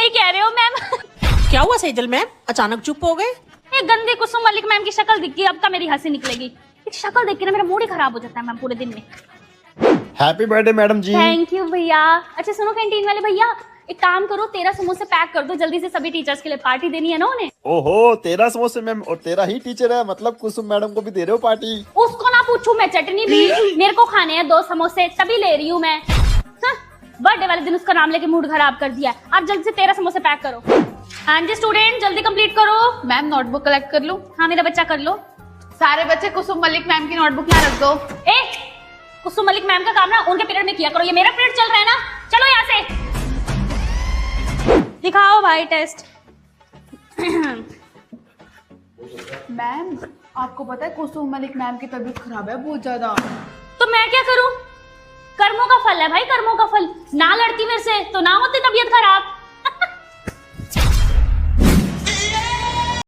सही कह रहे हो मैम। क्या हुआ सेजल मैम, अचानक चुप हो गए? ये गंदी कुसुम मलिक मैम की शक्ल दिख गई, अब का मेरी हंसी निकलेगी। शक्ल देख के ना मेरा मूड ही खराब हो जाता है मैम पूरे दिन में। हैप्पी बर्थडे मैडम जी। थैंक यू भैया। अच्छा सुनो कैंटीन वाले भैया, एक काम करो 13 समोसे पैक कर दो जल्दी से, सभी टीचर्स के लिए पार्टी देनी है ना उन्हें। ओहो 13 समोसे मैम, और 13 ही टीचर है, मतलब कुसुम मैडम को भी दे रहे हो पार्टी? उसको ना पूछूं मैं, चटनी भी मेरे को खाने हैं 2 समोसे, तभी ले रही हूँ मैं। बर्थडे वाले दिन उसका नाम लेके मूड खराब कर दिया। आप जल्दी से 13 समोसे पैक करो। हाँ जी स्टूडेंट जल्दी कंप्लीट करो। मैम नोटबुक कलेक्ट कर लूं? हाँ मेरा बच्चा कर लो। सारे बच्चे कुसुम मलिक मैम की नोटबुक यहाँ रख दो। ए कुसुम मलिक मैम का काम ना उनके पीरियड में किया करो, ये मेरा पीरियड चल रहा है ना। चलो यहाँ से दिखाओ भाई टेस्ट। मैम आपको पता है कुसुम मलिक मैम की तबीयत खराब है बहुत ज्यादा। तो मैं क्या करूं? कर्मों का फल है भाई, कर्मों का फल। ना लड़ती मेरे से तो ना